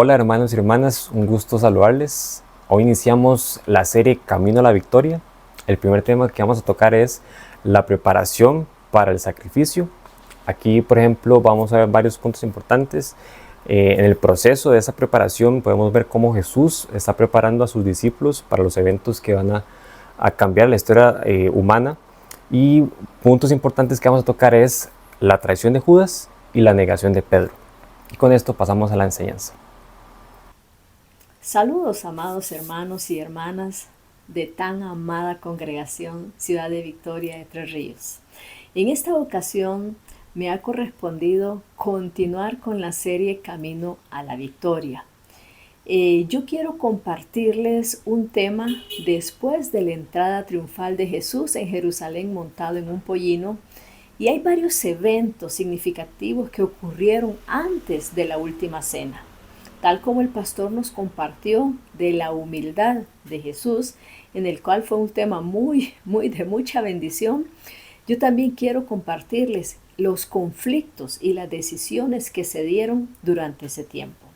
Hola hermanos y hermanas, un gusto saludarles. Hoy iniciamos la serie Camino a la Victoria. El primer tema que vamos a tocar es la preparación para el sacrificio. Aquí, por ejemplo, vamos a ver varios puntos importantes. En el proceso de esa preparación podemos ver cómo Jesús está preparando a sus discípulos para los eventos que van a cambiar la historia humana. Y puntos importantes que vamos a tocar es la traición de Judas y la negación de Pedro. Y con esto pasamos a la enseñanza. Saludos, amados hermanos y hermanas de tan amada congregación Ciudad de Victoria de Tres Ríos. En esta ocasión me ha correspondido continuar con la serie Camino a la Victoria. Yo quiero compartirles un tema después de la entrada triunfal de Jesús en Jerusalén montado en un pollino. Y hay varios eventos significativos que ocurrieron antes de la última cena. Tal como el pastor nos compartió de la humildad de Jesús, en el cual fue un tema muy de mucha bendición, yo también quiero compartirles los conflictos y las decisiones que se dieron durante ese tiempo.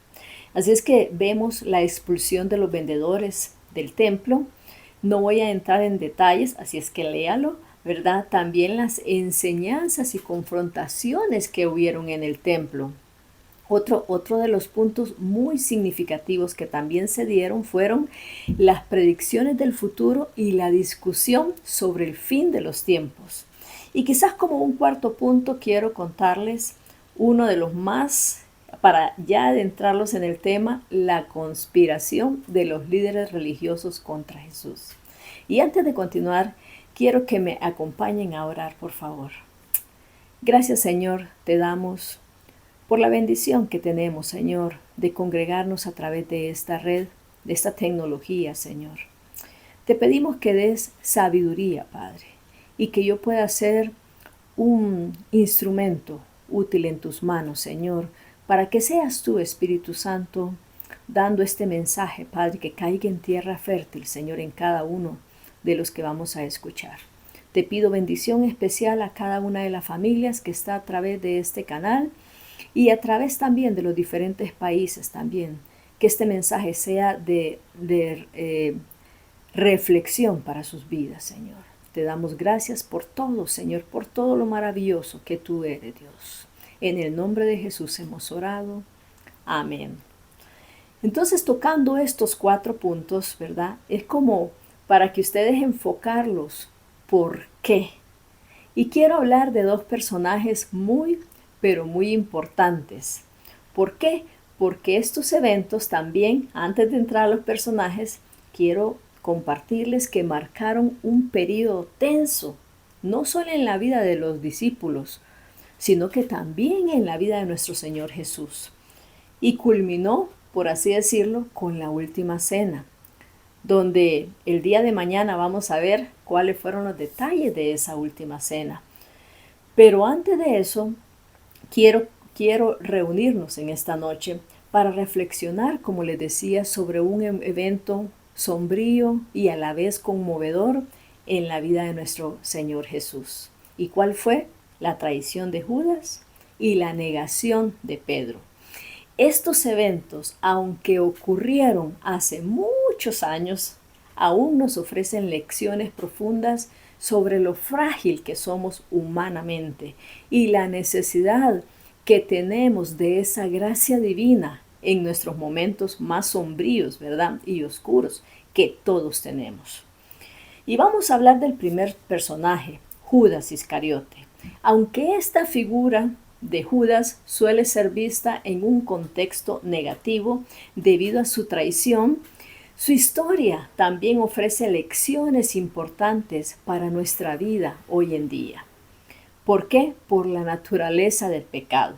Así es que vemos la expulsión de los vendedores del templo. No voy a entrar en detalles, así es que léalo, ¿verdad? También las enseñanzas y confrontaciones que hubieron en el templo. Otro de los puntos muy significativos que también se dieron fueron las predicciones del futuro y la discusión sobre el fin de los tiempos. Y quizás como un cuarto punto quiero contarles uno de los más, para ya adentrarlos en el tema, la conspiración de los líderes religiosos contra Jesús. Y antes de continuar, quiero que me acompañen a orar, por favor. Gracias, Señor, te damos por la bendición que tenemos, Señor, de congregarnos a través de esta red, de esta tecnología, Señor. Te pedimos que des sabiduría, Padre, y que yo pueda ser un instrumento útil en tus manos, Señor, para que seas tú, Espíritu Santo, dando este mensaje, Padre, que caiga en tierra fértil, Señor, en cada uno de los que vamos a escuchar. Te pido bendición especial a cada una de las familias que está a través de este canal y a través también de los diferentes países también, que este mensaje sea de reflexión para sus vidas, Señor. Te damos gracias por todo, Señor, por todo lo maravilloso que tú eres, Dios. En el nombre de Jesús hemos orado. Amén. Entonces, tocando estos 4 puntos, ¿verdad? Es como para que ustedes enfocarlos. ¿Por qué? Y quiero hablar de 2 personajes pero muy importantes. ¿Por qué? Porque estos eventos también, antes de entrar a los personajes, quiero compartirles que marcaron un periodo tenso, no solo en la vida de los discípulos, sino que también en la vida de nuestro Señor Jesús. Y culminó, por así decirlo, con la última cena, donde el día de mañana vamos a ver cuáles fueron los detalles de esa última cena. Pero antes de eso, quiero reunirnos en esta noche para reflexionar, como les decía, sobre un evento sombrío y a la vez conmovedor en la vida de nuestro Señor Jesús. ¿Y cuál fue? La traición de Judas y la negación de Pedro. Estos eventos, aunque ocurrieron hace muchos años, aún nos ofrecen lecciones profundas sobre lo frágil que somos humanamente y la necesidad que tenemos de esa gracia divina en nuestros momentos más sombríos, ¿verdad? Y oscuros que todos tenemos. Y vamos a hablar del primer personaje, Judas Iscariote. Aunque esta figura de Judas suele ser vista en un contexto negativo debido a su traición, su historia también ofrece lecciones importantes para nuestra vida hoy en día. ¿Por qué? Por la naturaleza del pecado,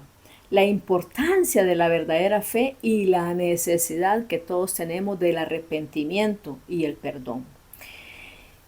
la importancia de la verdadera fe y la necesidad que todos tenemos del arrepentimiento y el perdón.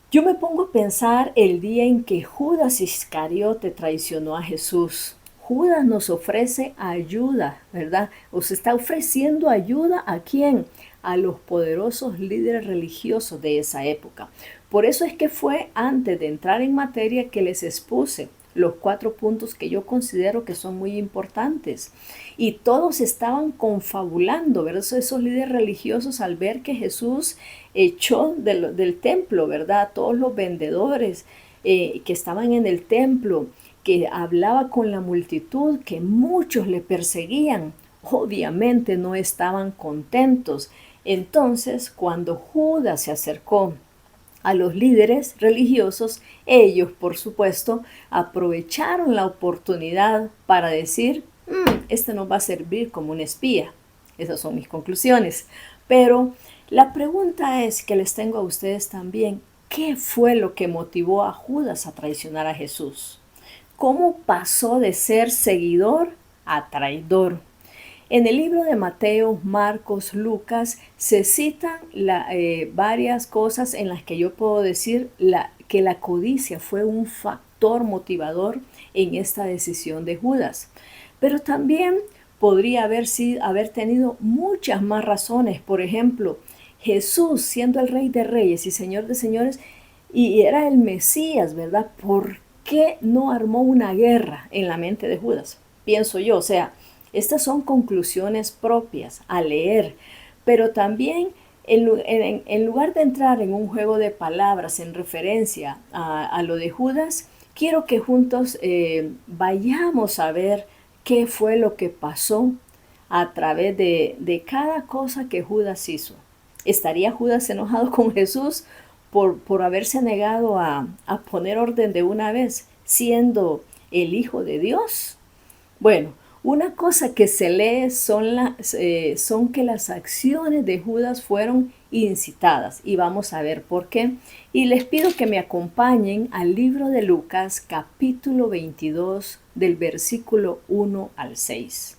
Yo me pongo a pensar el día en que Judas Iscariote traicionó a Jesús. Judas nos ofrece ayuda, ¿verdad? Os está ofreciendo ayuda ¿a quién? A los poderosos líderes religiosos de esa época. Por eso es que fue antes de entrar en materia que les expuse los 4 puntos que yo considero que son muy importantes. Y todos estaban confabulando, ¿verdad? Esos líderes religiosos, al ver que Jesús echó del templo, ¿verdad? Todos los vendedores que estaban en el templo, que hablaba con la multitud, que muchos le perseguían, obviamente no estaban contentos. Entonces, cuando Judas se acercó a los líderes religiosos, ellos, por supuesto, aprovecharon la oportunidad para decir, este nos va a servir como un espía. Esas son mis conclusiones. Pero la pregunta es que les tengo a ustedes también, ¿qué fue lo que motivó a Judas a traicionar a Jesús? ¿Cómo pasó de ser seguidor a traidor? En el libro de Mateo, Marcos, Lucas, se citan varias cosas en las que yo puedo decir que la codicia fue un factor motivador en esta decisión de Judas. Pero también podría haber tenido muchas más razones. Por ejemplo, Jesús, siendo el Rey de Reyes y Señor de Señores, y era el Mesías, ¿verdad? ¿Por qué no armó una guerra en la mente de Judas? Pienso yo, o sea, estas son conclusiones propias a leer, pero también en lugar de entrar en un juego de palabras en referencia a lo de Judas, quiero que juntos vayamos a ver qué fue lo que pasó a través de cada cosa que Judas hizo. ¿Estaría Judas enojado con Jesús por haberse negado a poner orden de una vez, siendo el Hijo de Dios? Bueno, una cosa que se lee son que las acciones de Judas fueron incitadas, y vamos a ver por qué. Y les pido que me acompañen al libro de Lucas, capítulo 22, del versículo 1 al 6.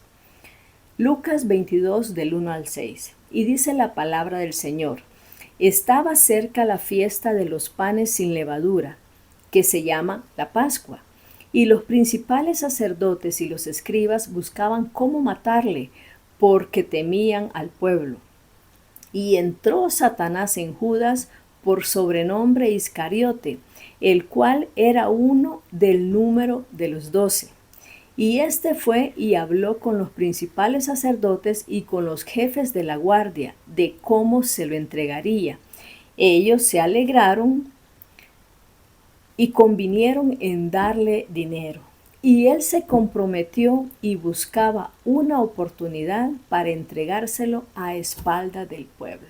Lucas 22, del 1 al 6. Y dice la palabra del Señor: estaba cerca la fiesta de los panes sin levadura, que se llama la Pascua. Y los principales sacerdotes y los escribas buscaban cómo matarle, porque temían al pueblo. Y entró Satanás en Judas, por sobrenombre Iscariote, el cual era uno del número de los 12. Y este fue y habló con los principales sacerdotes y con los jefes de la guardia de cómo se lo entregaría. Ellos se alegraron y convinieron en darle dinero. Y él se comprometió y buscaba una oportunidad para entregárselo a espaldas del pueblo.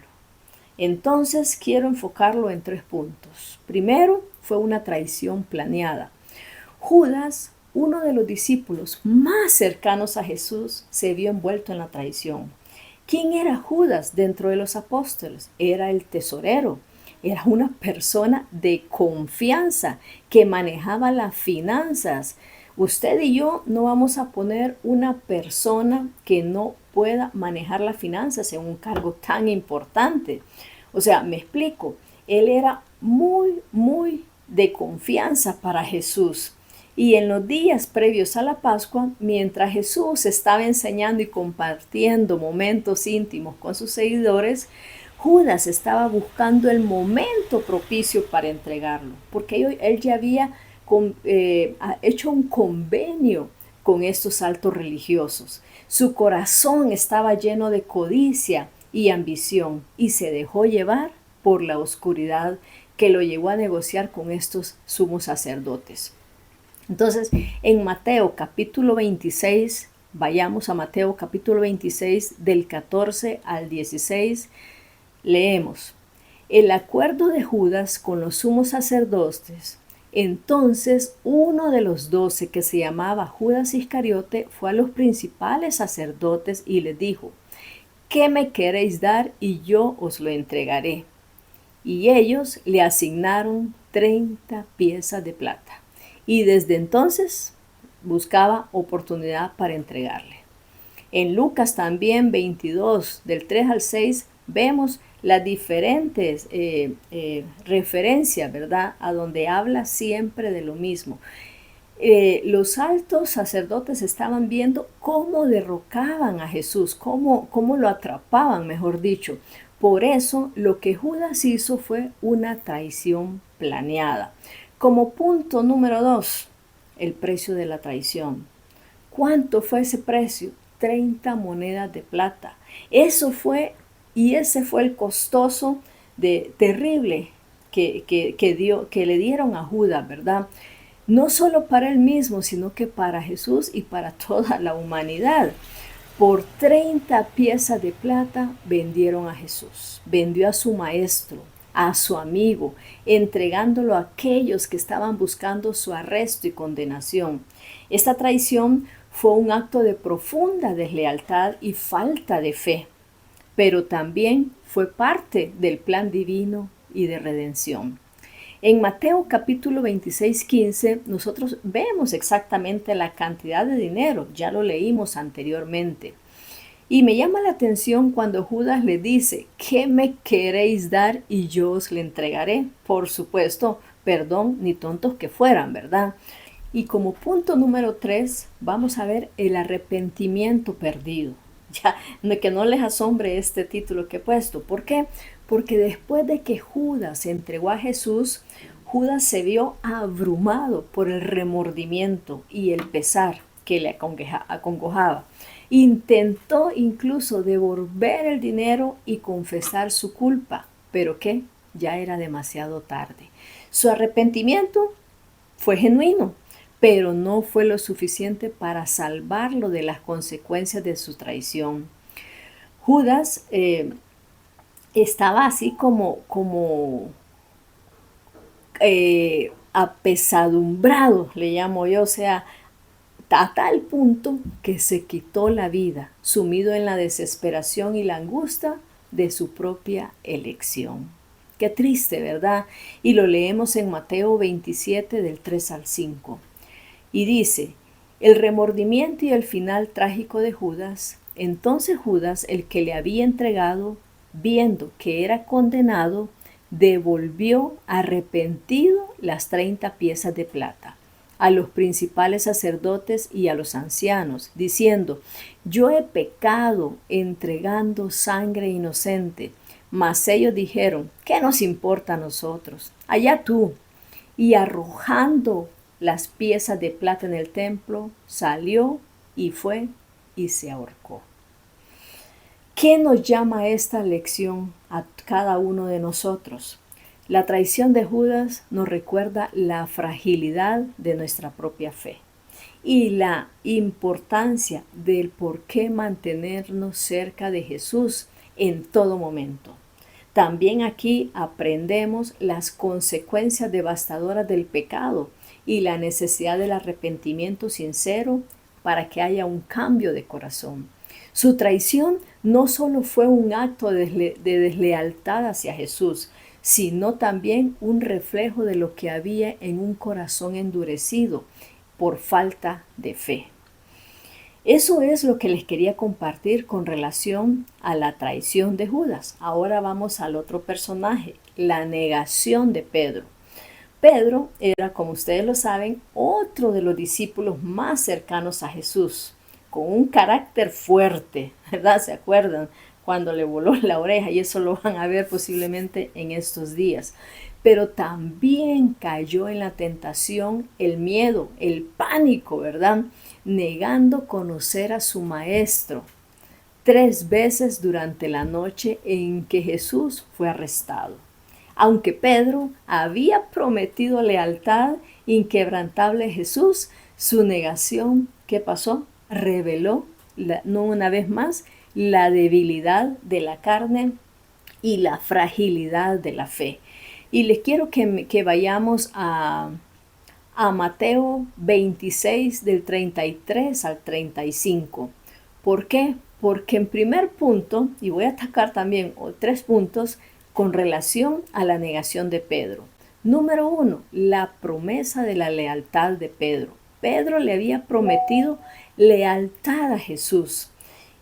Entonces quiero enfocarlo en 3 puntos. Primero, fue una traición planeada. Judas, uno de los discípulos más cercanos a Jesús, se vio envuelto en la traición. ¿Quién era Judas dentro de los apóstoles? Era el tesorero. Era una persona de confianza que manejaba las finanzas. Usted y yo no vamos a poner una persona que no pueda manejar las finanzas en un cargo tan importante. O sea, me explico. Él era muy de confianza para Jesús. Y en los días previos a la Pascua, mientras Jesús estaba enseñando y compartiendo momentos íntimos con sus seguidores, Judas estaba buscando el momento propicio para entregarlo, porque él ya había hecho un convenio con estos altos religiosos. Su corazón estaba lleno de codicia y ambición y se dejó llevar por la oscuridad que lo llevó a negociar con estos sumos sacerdotes. Entonces, en Mateo capítulo 26, vayamos a Mateo capítulo 26 del 14 al 16, leemos: el acuerdo de Judas con los sumos sacerdotes. Entonces uno de los 12, que se llamaba Judas Iscariote, fue a los principales sacerdotes y les dijo: ¿qué me queréis dar y yo os lo entregaré? Y ellos le asignaron 30 piezas de plata. Y desde entonces buscaba oportunidad para entregarle. En Lucas también 22, del 3 al 6, vemos las diferentes referencias, ¿verdad? A donde habla siempre de lo mismo. Los altos sacerdotes estaban viendo cómo derrocaban a Jesús, cómo lo atrapaban, mejor dicho. Por eso lo que Judas hizo fue una traición planeada. Como punto número 2, el precio de la traición. ¿Cuánto fue ese precio? 30 monedas de plata. Eso fue, y ese fue el costoso terrible que le dieron a Judas, ¿verdad? No solo para él mismo, sino que para Jesús y para toda la humanidad. Por 30 piezas de plata vendieron a Jesús, vendió a su maestro, a su amigo, entregándolo a aquellos que estaban buscando su arresto y condenación. Esta traición fue un acto de profunda deslealtad y falta de fe, pero también fue parte del plan divino y de redención. En Mateo capítulo 26:15 nosotros vemos exactamente la cantidad de dinero, ya lo leímos anteriormente. Y me llama la atención cuando Judas le dice, ¿qué me queréis dar y yo os le entregaré? Por supuesto, perdón, ni tontos que fueran, ¿verdad? Y como punto número 3, vamos a ver el arrepentimiento perdido. Ya, que no les asombre este título que he puesto. ¿Por qué? Porque después de que Judas se entregó a Jesús, Judas se vio abrumado por el remordimiento y el pesar que le acongojaba. Intentó incluso devolver el dinero y confesar su culpa, pero ¿qué? Ya era demasiado tarde. Su arrepentimiento fue genuino, pero no fue lo suficiente para salvarlo de las consecuencias de su traición. Judas estaba así como apesadumbrado, le llamo yo, o sea, a tal punto que se quitó la vida, sumido en la desesperación y la angustia de su propia elección. Qué triste, ¿verdad? Y lo leemos en Mateo 27 del 3 al 5. Y dice, el remordimiento y el final trágico de Judas. Entonces Judas, el que le había entregado, viendo que era condenado, devolvió arrepentido las 30 piezas de plata a los principales sacerdotes y a los ancianos, diciendo, yo he pecado entregando sangre inocente. Mas ellos dijeron, ¿qué nos importa a nosotros? Allá tú. Y arrojando las piezas de plata en el templo, salió y fue y se ahorcó. ¿Qué nos llama esta lección a cada uno de nosotros? La traición de Judas nos recuerda la fragilidad de nuestra propia fe y la importancia del por qué mantenernos cerca de Jesús en todo momento. También aquí aprendemos las consecuencias devastadoras del pecado y la necesidad del arrepentimiento sincero para que haya un cambio de corazón. Su traición no solo fue un acto de deslealtad hacia Jesús, sino también un reflejo de lo que había en un corazón endurecido por falta de fe. Eso es lo que les quería compartir con relación a la traición de Judas. Ahora vamos al otro personaje, la negación de Pedro. Pedro era, como ustedes lo saben, otro de los discípulos más cercanos a Jesús, con un carácter fuerte, ¿verdad? ¿Se acuerdan? Cuando le voló la oreja, y eso lo van a ver posiblemente en estos días. Pero también cayó en la tentación, el miedo, el pánico, ¿verdad? Negando conocer a su maestro 3 veces durante la noche en que Jesús fue arrestado. Aunque Pedro había prometido lealtad inquebrantable a Jesús, su negación, ¿qué pasó? Reveló, no una vez más, la debilidad de la carne y la fragilidad de la fe. Y les quiero que vayamos a Mateo 26 del 33 al 35. ¿Por qué? Porque en primer punto, y voy a atacar también 3 puntos con relación a la negación de Pedro. Número 1, la promesa de la lealtad de Pedro. Pedro le había prometido lealtad a Jesús.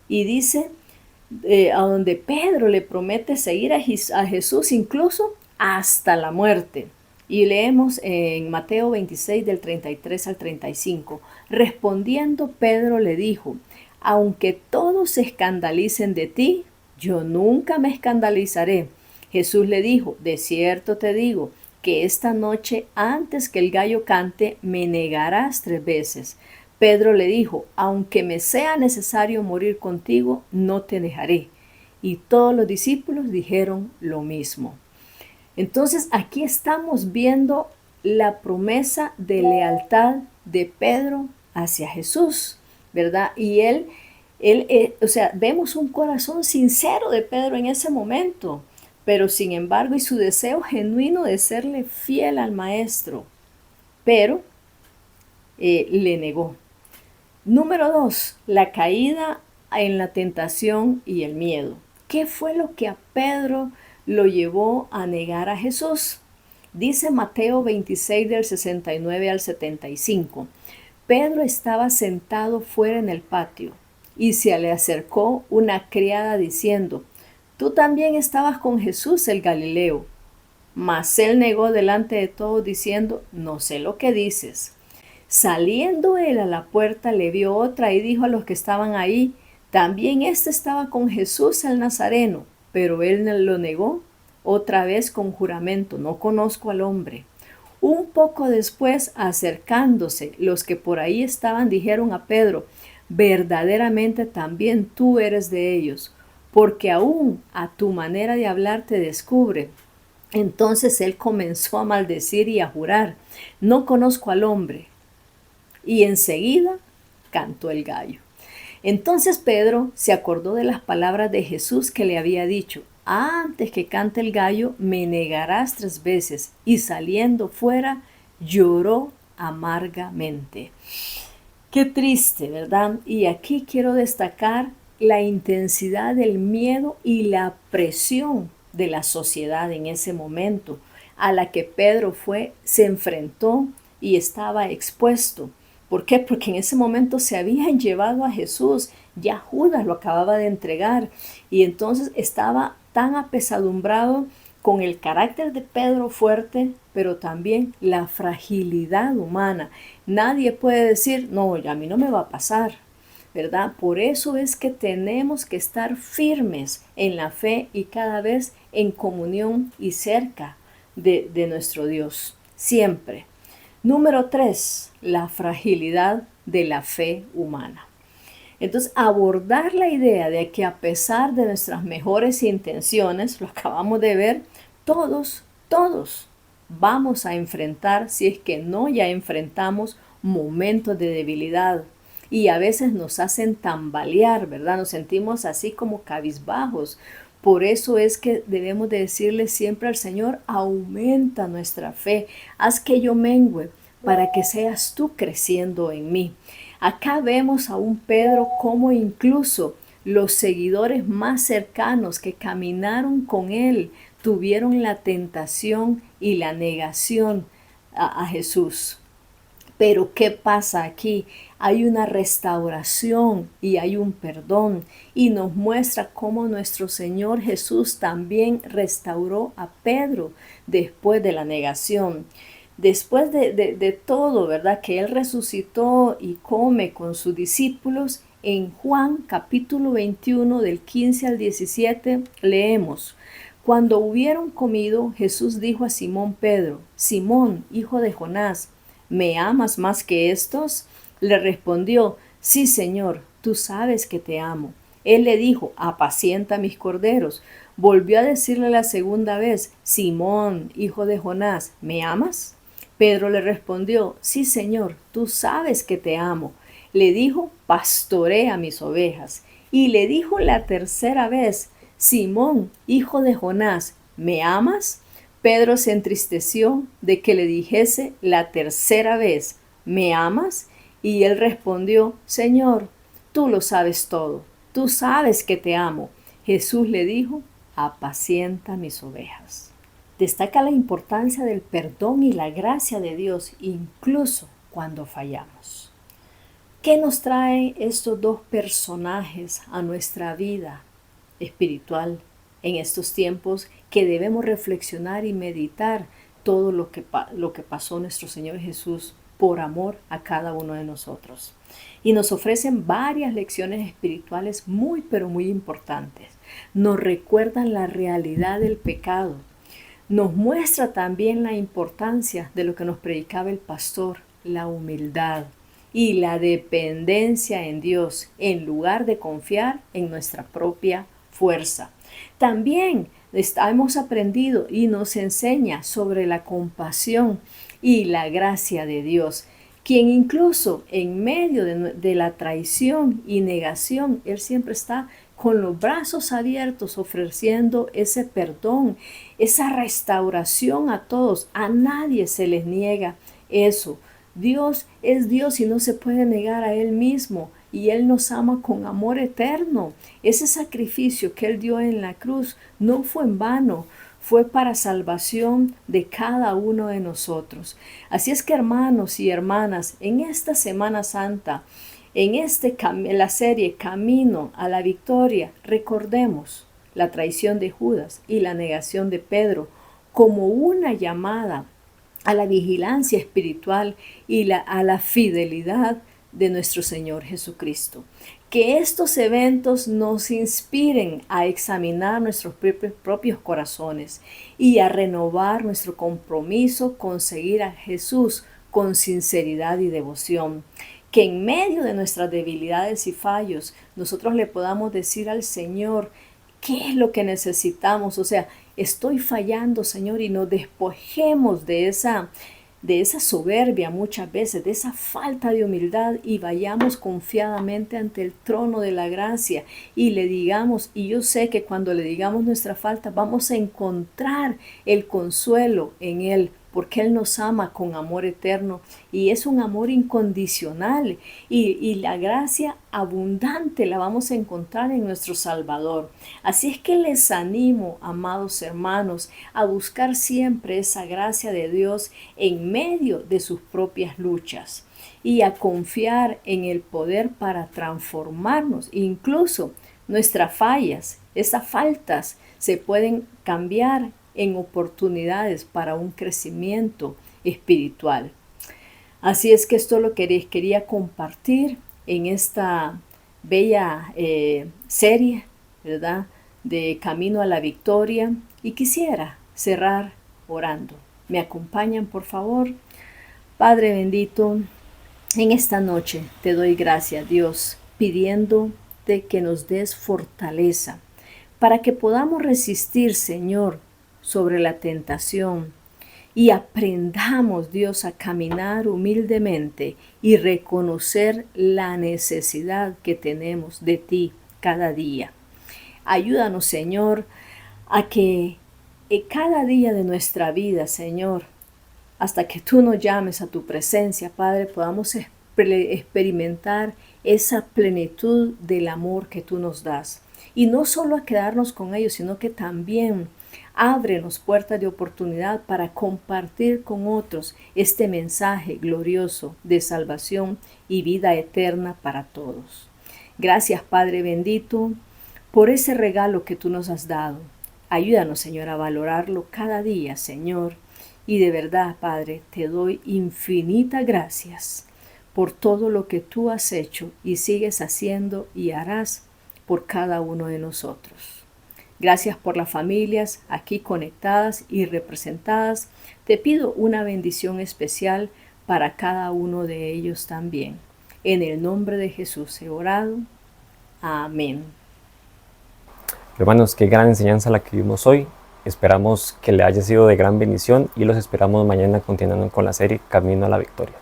Y dice, a donde Pedro le promete seguir a Jesús incluso hasta la muerte. Y leemos en Mateo 26 del 33 al 35. Respondiendo Pedro le dijo, aunque todos se escandalicen de ti, yo nunca me escandalizaré. Jesús le dijo, de cierto te digo, que esta noche, antes que el gallo cante, me negarás 3 veces. Pedro le dijo, aunque me sea necesario morir contigo, no te dejaré. Y todos los discípulos dijeron lo mismo. Entonces aquí estamos viendo la promesa de lealtad de Pedro hacia Jesús, ¿verdad? Y o sea, vemos un corazón sincero de Pedro en ese momento, pero sin embargo, y su deseo genuino de serle fiel al maestro, pero le negó. Número 2, la caída en la tentación y el miedo. ¿Qué fue lo que a Pedro lo llevó a negar a Jesús? Dice Mateo 26 del 69 al 75. Pedro estaba sentado fuera en el patio y se le acercó una criada diciendo, tú también estabas con Jesús el Galileo. Mas él negó delante de todos diciendo, no sé lo que dices. Saliendo él a la puerta le vio otra y dijo a los que estaban ahí, también éste estaba con Jesús el Nazareno, pero él lo negó otra vez con juramento, no conozco al hombre. Un poco después, acercándose, los que por ahí estaban dijeron a Pedro, verdaderamente también tú eres de ellos, porque aún a tu manera de hablar te descubre. Entonces él comenzó a maldecir y a jurar, no conozco al hombre. Y enseguida cantó el gallo. Entonces Pedro se acordó de las palabras de Jesús que le había dicho, antes que cante el gallo me negarás 3 veces. Y saliendo fuera lloró amargamente. Qué triste, ¿verdad? Y aquí quiero destacar la intensidad del miedo y la presión de la sociedad en ese momento a la que Pedro se enfrentó y estaba expuesto. ¿Por qué? Porque en ese momento se habían llevado a Jesús, ya Judas lo acababa de entregar y entonces estaba tan apesadumbrado con el carácter de Pedro fuerte, pero también la fragilidad humana. Nadie puede decir, no, a mí no me va a pasar, ¿verdad? Por eso es que tenemos que estar firmes en la fe y cada vez en comunión y cerca de nuestro Dios, siempre. Número 3, la fragilidad de la fe humana. Entonces, abordar la idea de que a pesar de nuestras mejores intenciones, lo acabamos de ver, todos vamos a enfrentar, si es que no ya enfrentamos, momentos de debilidad. Y a veces nos hacen tambalear, ¿verdad? Nos sentimos así como cabizbajos. Por eso es que debemos de decirle siempre al Señor, aumenta nuestra fe, haz que yo mengüe para que seas tú creciendo en mí. Acá vemos a un Pedro como incluso los seguidores más cercanos que caminaron con él tuvieron la tentación y la negación a Jesús. Pero ¿qué pasa aquí? Hay una restauración y hay un perdón y nos muestra cómo nuestro Señor Jesús también restauró a Pedro después de la negación. Después de todo, ¿verdad? Que Él resucitó y come con sus discípulos, en Juan capítulo 21 del 15 al 17 leemos, cuando hubieron comido, Jesús dijo a Simón Pedro, Simón, hijo de Jonás, ¿me amas más que estos? Le respondió, sí, Señor, tú sabes que te amo. Él le dijo, apacienta mis corderos. Volvió a decirle la segunda vez, Simón, hijo de Jonás, ¿me amas? Pedro le respondió, sí, Señor, tú sabes que te amo. Le dijo, pastorea mis ovejas. Y le dijo la tercera vez, Simón, hijo de Jonás, ¿me amas? Pedro se entristeció de que le dijese la tercera vez, ¿me amas? Y él respondió, Señor, tú lo sabes todo, tú sabes que te amo. Jesús le dijo, apacienta mis ovejas. Destaca la importancia del perdón y la gracia de Dios, incluso cuando fallamos. ¿Qué nos traen estos dos personajes a nuestra vida espiritual en estos tiempos que debemos reflexionar y meditar todo lo que pasó nuestro Señor Jesús por amor a cada uno de nosotros? Y nos ofrecen varias lecciones espirituales muy pero muy importantes. Nos recuerdan la realidad del pecado. nos muestra también la importancia de lo que nos predicaba el pastor, la humildad y la dependencia en Dios, en lugar de confiar en nuestra propia fuerza. También hemos aprendido y nos enseña sobre la compasión y la gracia de Dios, quien incluso en medio de la traición y negación, Él siempre está con los brazos abiertos ofreciendo ese perdón, esa restauración a todos. A nadie se les niega eso. Dios es Dios y no se puede negar a Él mismo, y Él nos ama con amor eterno. Ese sacrificio que Él dio en la cruz no fue en vano, fue para salvación de cada uno de nosotros. Así es que, hermanos y hermanas, en esta Semana Santa, en la serie Camino a la Victoria, recordemos la traición de Judas y la negación de Pedro como una llamada a la vigilancia espiritual y a la fidelidad de nuestro Señor Jesucristo. Que estos eventos nos inspiren a examinar nuestros propios corazones y a renovar nuestro compromiso con seguir a Jesús con sinceridad y devoción. Que en medio de nuestras debilidades y fallos nosotros le podamos decir al Señor qué es lo que necesitamos. O sea, estoy fallando, Señor, y nos despojemos de esa soberbia muchas veces, de esa falta de humildad, y vayamos confiadamente ante el trono de la gracia y le digamos, y yo sé que cuando le digamos nuestra falta vamos a encontrar el consuelo en Él, porque Él nos ama con amor eterno y es un amor incondicional, y la gracia abundante la vamos a encontrar en nuestro Salvador. Así es que les animo, amados hermanos, a buscar siempre esa gracia de Dios en medio de sus propias luchas y a confiar en el poder para transformarnos. Incluso nuestras fallas, esas faltas se pueden cambiar en oportunidades para un crecimiento espiritual. Así es que esto lo quería compartir en esta bella serie, ¿verdad?, de Camino a la Victoria, y quisiera cerrar orando. ¿Me acompañan, por favor? Padre bendito, en esta noche te doy gracias, Dios, pidiéndote que nos des fortaleza para que podamos resistir, Señor, sobre la tentación, y aprendamos, Dios, a caminar humildemente y reconocer la necesidad que tenemos de ti cada día. Ayúdanos, Señor, a que cada día de nuestra vida, Señor, hasta que tú nos llames a tu presencia, Padre, podamos experimentar esa plenitud del amor que tú nos das. Y no solo a quedarnos con ellos, sino que también ábrenos puertas de oportunidad para compartir con otros este mensaje glorioso de salvación y vida eterna para todos. Gracias, Padre bendito, por ese regalo que tú nos has dado. Ayúdanos, Señor, a valorarlo cada día, Señor. Y de verdad, Padre, te doy infinitas gracias por todo lo que tú has hecho y sigues haciendo y harás por cada uno de nosotros. Gracias por las familias aquí conectadas y representadas. Te pido una bendición especial para cada uno de ellos también. En el nombre de Jesús he orado. Amén. Hermanos, qué gran enseñanza la que vimos hoy. Esperamos que le haya sido de gran bendición y los esperamos mañana continuando con la serie Camino a la Victoria.